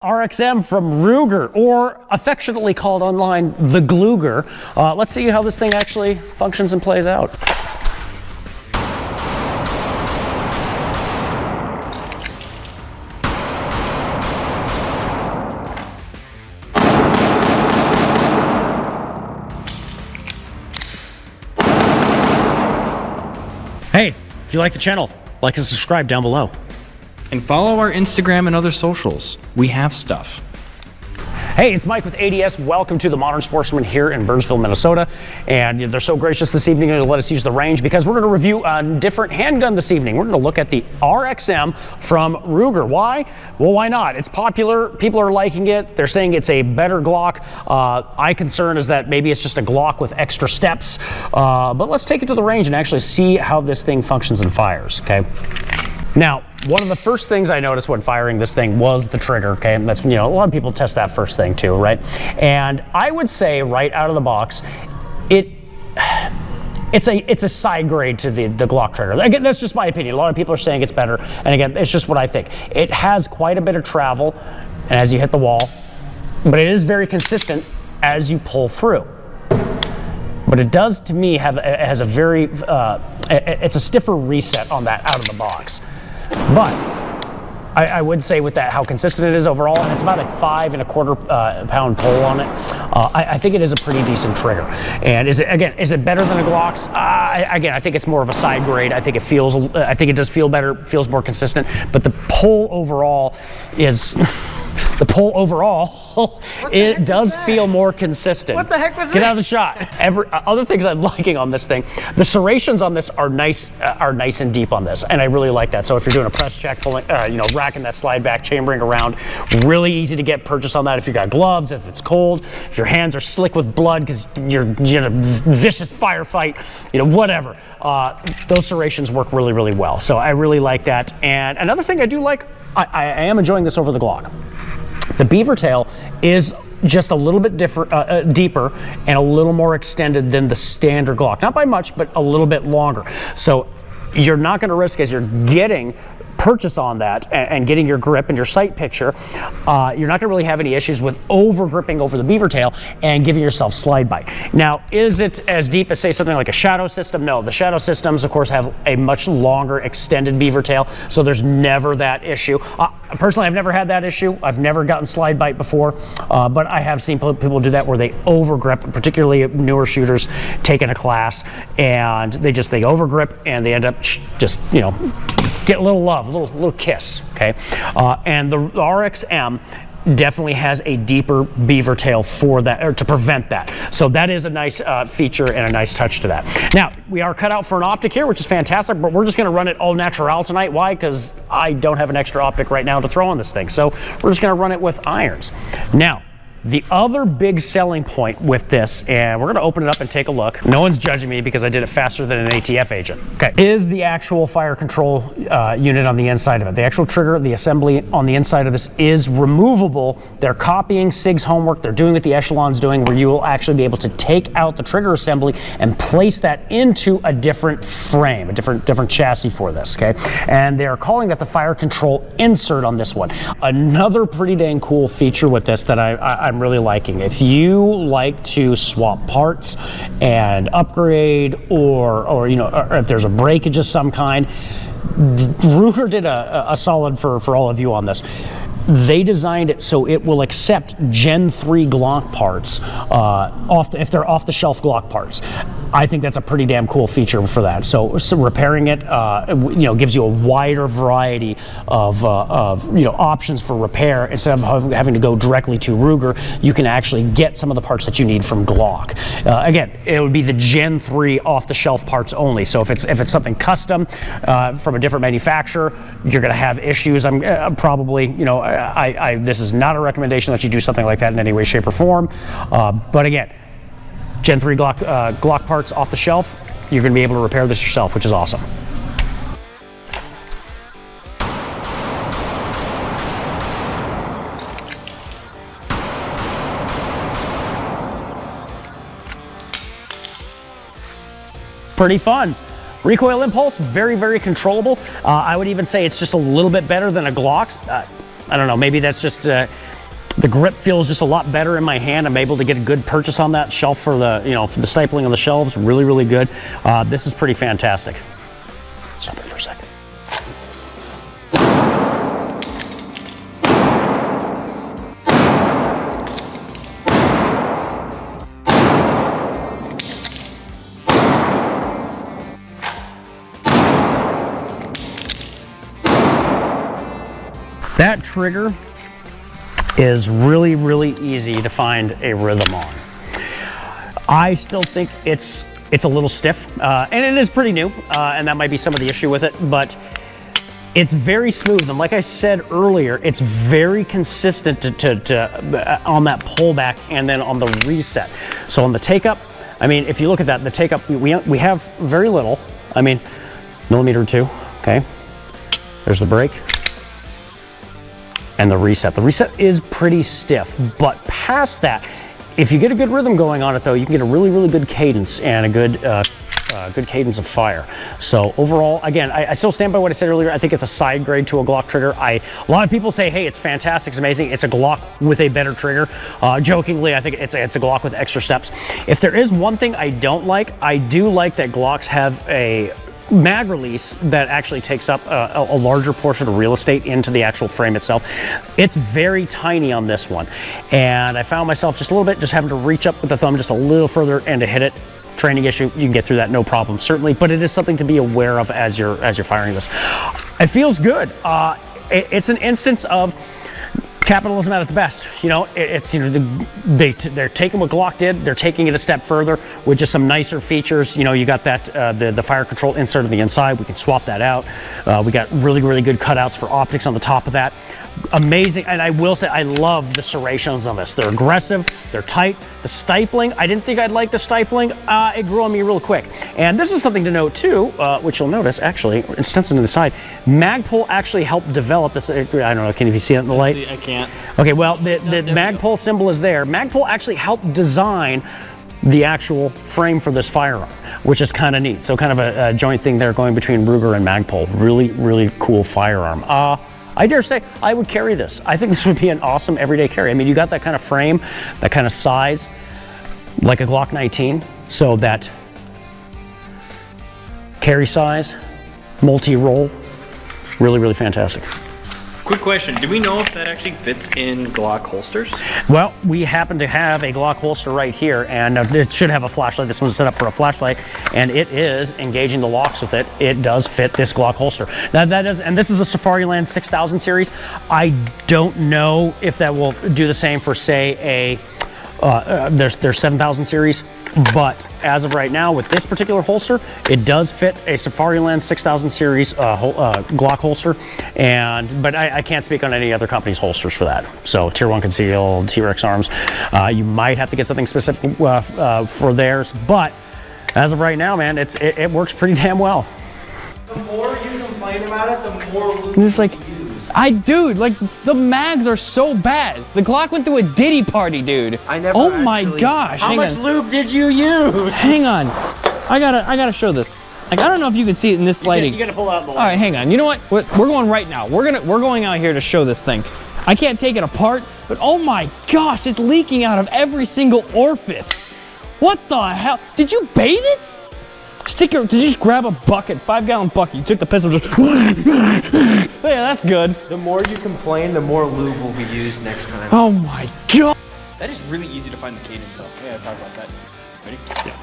RXM from Ruger, or affectionately called online the Gluger. Let's see how this thing actually functions and plays out. Hey, if you like the channel, like and subscribe down below. And follow our Instagram and other socials. We have stuff. Hey, it's Mike with ADS. Welcome to the Modern Sportsman here in Burnsville, Minnesota. And they're so gracious this evening to let us use the range because we're going to review a different handgun this evening. We're going to look at the RXM from Ruger. Why? Well, why not? It's popular. People are liking it. They're saying it's a better Glock. My concern is that maybe it's just a Glock with extra steps. But let's take it to the range and actually see how this thing functions and fires, okay? Now, one of the first things I noticed when firing this thing was the trigger, okay? And that's, a lot of people test that first thing too, right? And I would say right out of the box, it's a side grade to the Glock trigger. Again, that's just my opinion. A lot of people are saying it's better, and again, it's just what I think. It has quite a bit of travel as you hit the wall, but it is very consistent as you pull through. But it does, to me, it's a stiffer reset on that out of the box. But I would say with that how consistent it is overall, and it's about a 5 1/4 pound pull on it. I think it is a pretty decent trigger. And is it better than a Glock's? I think it's more of a side grade. I think it does feel better, feels more consistent. But the pull overall it does feel more consistent. What the heck was that? Get out of the shot. Other things I'm liking on this thing, the serrations on this are nice and deep on this, and I really like that. So if you're doing a press check, pulling, racking that slide back, chambering around, really easy to get purchase on that. If you got gloves, if it's cold, if your hands are slick with blood because you're in a vicious firefight, whatever. Those serrations work really, really well. So I really like that. And another thing I do like, I am enjoying this over the Glock. The beaver tail is just a little bit deeper and a little more extended than the standard Glock. Not by much, but a little bit longer. So you're not going to risk, as you're getting purchase on that and getting your grip and your sight picture, you're not going to really have any issues with over gripping over the beaver tail and giving yourself slide bite. Now, is it as deep as, say, something like a shadow system? No, the shadow systems, of course, have a much longer extended beaver tail, so there's never that issue. Personally, I've never had that issue. I've never gotten slide bite before, but I have seen people do that where they over grip, particularly newer shooters taking a class, and they over grip and they end up just, get a little love, a little kiss, okay? And the RXM definitely has a deeper beaver tail for that, or to prevent that. So that is a nice feature and a nice touch to that. Now, we are cut out for an optic here, which is fantastic, but we're just gonna run it all natural tonight. Why? Because I don't have an extra optic right now to throw on this thing. So we're just gonna run it with irons. Now, the other big selling point with this, and we're going to open it up and take a look. No one's judging me because I did it faster than an ATF agent. Okay, is the actual fire control unit on the inside of it. The actual trigger, the assembly on the inside of this is removable. They're copying SIG's homework. They're doing what the Echelon's doing, where you will actually be able to take out the trigger assembly and place that into a different frame, a different chassis for this, okay? And they're calling that the fire control insert on this one. Another pretty dang cool feature with this that I'm really liking. If you like to swap parts and upgrade, or if there's a breakage of some kind, Ruger did a solid for all of you on this. They designed it so it will accept Gen 3 Glock parts if they're off-the-shelf Glock parts. I think that's a pretty damn cool feature for that. So repairing it, gives you a wider variety of options for repair. Instead of having to go directly to Ruger, you can actually get some of the parts that you need from Glock. Again, it would be the Gen 3 off-the-shelf parts only. So if it's something custom from a different manufacturer, you're going to have issues. I'm probably, this is not a recommendation that you do something like that in any way, shape, or form. But again, Gen 3 Glock parts off the shelf, you're going to be able to repair this yourself, which is awesome. Pretty fun. Recoil impulse, very, very controllable. I would even say it's just a little bit better than a Glock's. I don't know, maybe that's just The grip feels just a lot better in my hand. I'm able to get a good purchase on that shelf for the, for the stapling on the shelves. Really, really good. This is pretty fantastic. Stop it for a second. That trigger is really, really easy to find a rhythm on. I still think it's a little stiff, and it is pretty new, and that might be some of the issue with it, but it's very smooth. And like I said earlier, it's very consistent on that pullback and then on the reset. So on the take up, I mean, if you look at that, the take up, we have very little, I mean, millimeter or two, okay? There's the break. And the reset. The reset is pretty stiff, but past that, if you get a good rhythm going on it though, you can get a really, really good cadence and a good cadence of fire. So overall, again, I still stand by what I said earlier. I think it's a side grade to a Glock trigger. A lot of people say, hey, it's fantastic, it's amazing. It's a Glock with a better trigger. Jokingly, I think it's a Glock with extra steps. If there is one thing I don't like, I do like that Glocks have a mag release that actually takes up a larger portion of real estate into the actual frame itself. It's very tiny on this one, and I found myself just a little bit just having to reach up with the thumb just a little further and to hit it. Training issue, you can get through that no problem, certainly, but it is something to be aware of as you're firing this. It feels good. It's an instance of capitalism at its best. They're taking what Glock did, they're taking it a step further with just some nicer features. You got that the fire control insert on the inside. We can swap that out. We got really, really good cutouts for optics on the top of that. Amazing, and I will say I love the serrations on this. They're aggressive, they're tight. The stifling, I didn't think I'd like the stifling. It grew on me real quick. And this is something to note too, which you'll notice actually, stenciled to the side, Magpul actually helped develop this. I don't know, can you see it in the light? I can't. Okay, well, the Magpul symbol is there. Magpul actually helped design the actual frame for this firearm, which is kind of neat. So kind of a joint thing there going between Ruger and Magpul. Really, really cool firearm. I dare say I would carry this. I think this would be an awesome everyday carry. I mean, you got that kind of frame, that kind of size, like a Glock 19. So that carry size, multi-roll, really, really fantastic. Quick question, do we know if that actually fits in Glock holsters? Well, we happen to have a Glock holster right here, and it should have a flashlight. This one's set up for a flashlight, and it is engaging the locks with it. It does fit this Glock holster. Now and this is a Safariland 6000 series. I don't know if that will do the same for, say, their 7000 series, but as of right now with this particular holster, it does fit a Safariland 6000 series Glock holster, but I can't speak on any other company's holsters for that. So Tier 1 Conceal, T-Rex Arms, you might have to get something specific for theirs, but as of right now, man, it works pretty damn well. The more you complain about it, the more lube It's like, you use. dude, like the mags are so bad. The Glock went through a Diddy party, dude. I never Oh my actually- gosh. How hang much on. lube did you use? Hang on. I gotta show this. Like, I don't know if you can see it in this lighting. You gotta pull out the All right, hang on. You know what? We're going right now. We're going out here to show this thing. I can't take it apart, but oh my gosh, it's leaking out of every single orifice. What the hell? Did you bathe it? Did you just grab a bucket, 5-gallon bucket? You took the pistol, just. Yeah, that's good. The more you complain, the more lube will be used next time. Oh my god. That is really easy to find the cadence though. Yeah, talk about that. Ready? Yeah.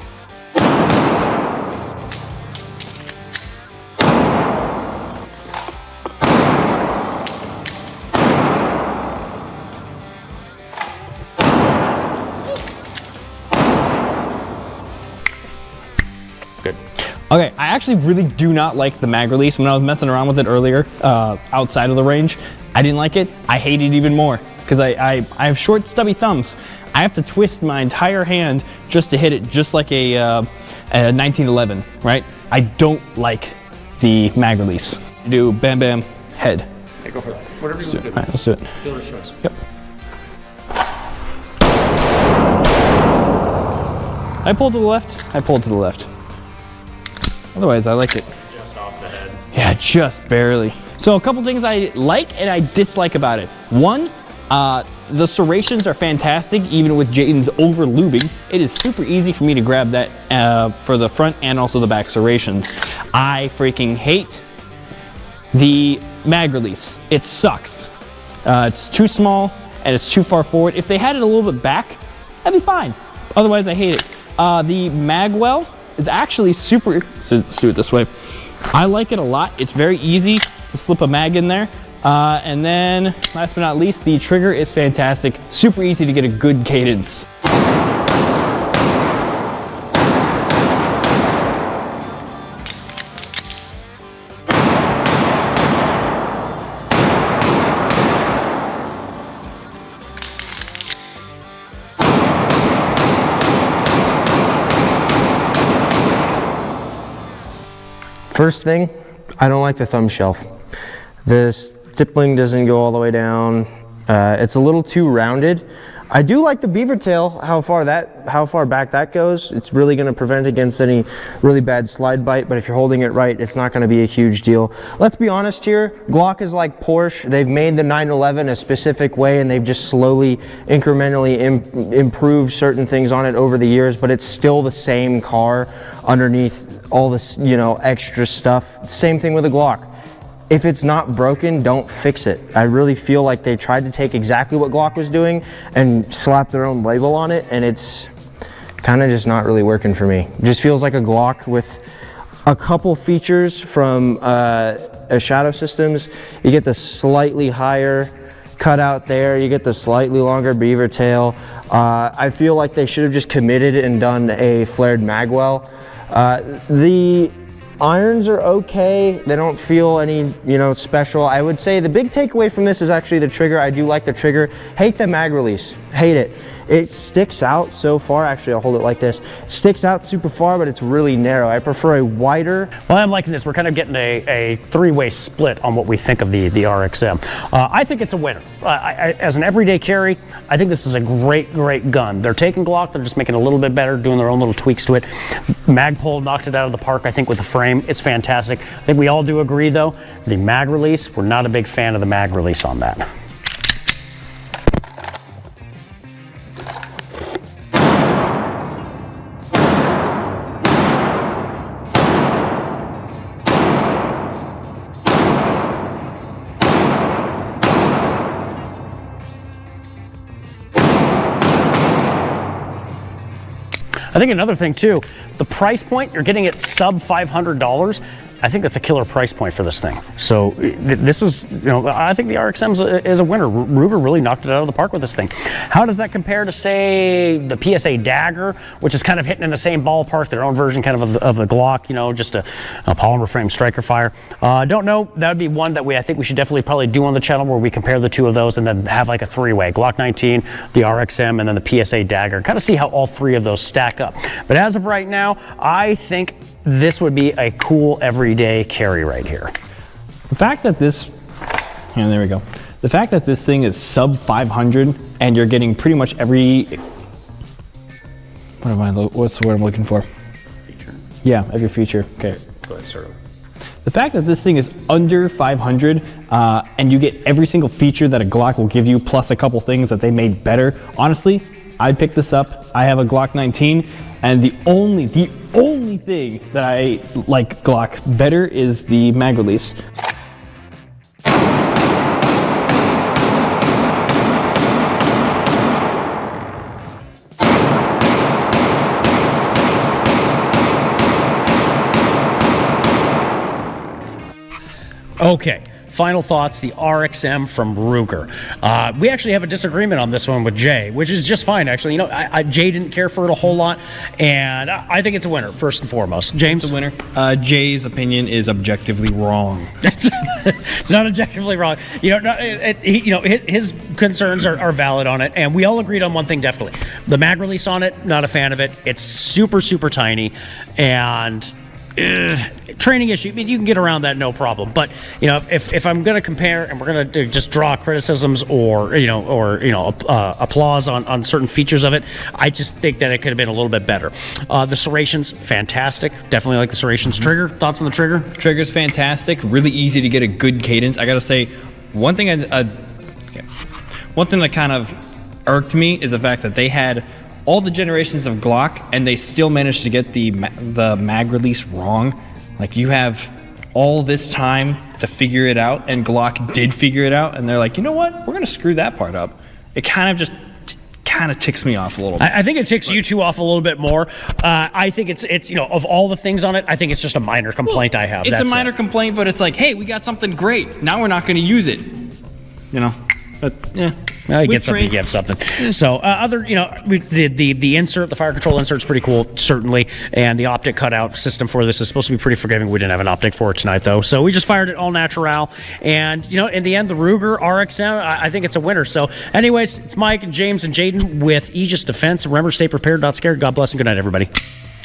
Okay, I actually really do not like the mag release. When I was messing around with it earlier, outside of the range, I didn't like it. I hate it even more because I have short, stubby thumbs. I have to twist my entire hand just to hit it, just like a 1911, right? I don't like the mag release. You do bam, bam, head. Okay, go for that. Whatever you Let's do want it. to All right, let's do it. do. Dealer's choice. Yep. I pull to the left. I pull to the left. Otherwise, I like it. Just off the head. Yeah, just barely. So a couple things I like and I dislike about it. One, The serrations are fantastic, even with Jaden's over lubing. It is super easy for me to grab that for the front and also the back serrations. I freaking hate the mag release. It sucks. It's too small and it's too far forward. If they had it a little bit back, that'd be fine. Otherwise, I hate it. The mag well is actually super, so let's do it this way. I like it a lot. It's very easy to slip a mag in there. And then, last but not least, the trigger is fantastic. Super easy to get a good cadence. First thing, I don't like the thumb shelf. The stippling doesn't go all the way down. It's a little too rounded. I do like the beaver tail, how far back that goes. It's really going to prevent against any really bad slide bite, but if you're holding it right, it's not going to be a huge deal. Let's be honest here, Glock is like Porsche. They've made the 911 a specific way, and they've just slowly, incrementally improved certain things on it over the years, but it's still the same car underneath all this, you know, extra stuff. Same thing with a Glock. If it's not broken, don't fix it. I really feel like they tried to take exactly what Glock was doing and slap their own label on it, and it's kind of just not really working for me. It just feels like a Glock with a couple features from a Shadow Systems. You get the slightly higher cutout there, you get the slightly longer beaver tail. I feel like they should have just committed and done a flared magwell. The irons are okay. They don't feel any, you know, special. I would say the big takeaway from this is actually the trigger. I do like the trigger. Hate the mag release. Hate it. It sticks out so far. Actually, I'll hold it like this. It sticks out super far, but it's really narrow. I prefer a wider. Well, I'm liking this. We're kind of getting a three-way split on what we think of the RXM. I think it's a winner. As an everyday carry, I think this is a great gun. They're taking Glock, they're just making it a little bit better, doing their own little tweaks to it. Magpul knocked it out of the park, I think, with the frame. It's fantastic. I think we all do agree, though, the mag release, we're not a big fan of the mag release on that. I think another thing too, the price point, you're getting it sub $500. I think that's a killer price point for this thing. So this is, you know, I think the RXM is a winner. Ruger really knocked it out of the park with this thing. How does that compare to, say, the PSA Dagger, which is kind of hitting in the same ballpark, their own version kind of the Glock, you know, just a polymer frame striker fire? Don't know. That would be one that I think we should definitely probably do on the channel, where we compare the two of those and then have like a three-way. Glock 19, the RXM, and then the PSA Dagger. Kind of see how all three of those stack up. But as of right now, I think this would be a cool everyday carry right here. The fact that this, and there we go. The fact that this thing is sub 500 and you're getting pretty much every, what's the word I'm looking for? Feature. Yeah, every feature. Okay. Go ahead, sir. The fact that this thing is under 500 and you get every single feature that a Glock will give you, plus a couple things that they made better. Honestly, I'd pick this up. I have a Glock 19, and the only thing that I like Glock better is the mag release. Okay, final thoughts, the RXM from Ruger. We actually have a disagreement on this one with Jay, which is just fine, actually. You know, Jay didn't care for it a whole lot, and I think it's a winner, first and foremost. James? It's a winner. Jay's opinion is objectively wrong. It's not objectively wrong. You know, his concerns are valid on it, and we all agreed on one thing, definitely. The mag release on it, not a fan of it. It's super, super tiny, and training issue, I mean, you can get around that no problem. But you know, if I'm going to compare and we're going to just draw criticisms or applause on certain features of it, I just think that it could have been a little bit better. The serrations, fantastic. Definitely like the serrations. Trigger, thoughts on the trigger? Trigger's fantastic. Really easy to get a good cadence. I gotta say, one thing one thing that kind of irked me is the fact that they had all the generations of Glock and they still managed to get the mag release wrong. Like, you have all this time to figure it out, and Glock did figure it out, and they're like, you know what? We're gonna screw that part up. It kind of ticks me off a little bit. I think it ticks you two off a little bit more. I think it's you know, of all the things on it, I think it's just a minor complaint I have. It's That's a minor complaint, but it's like, hey, we got something great. Now we're not gonna use it. You know? But yeah. Well, you We get something, you train- get something. So the insert, the fire control insert's pretty cool, certainly, and the optic cutout system for this is supposed to be pretty forgiving. We didn't have an optic for it tonight, though, so we just fired it all natural. And you know, in the end, the Ruger RXM, I think it's a winner. So, anyways, it's Mike and James and Jaden with Aegis Defense. Remember, stay prepared, not scared. God bless and good night, everybody.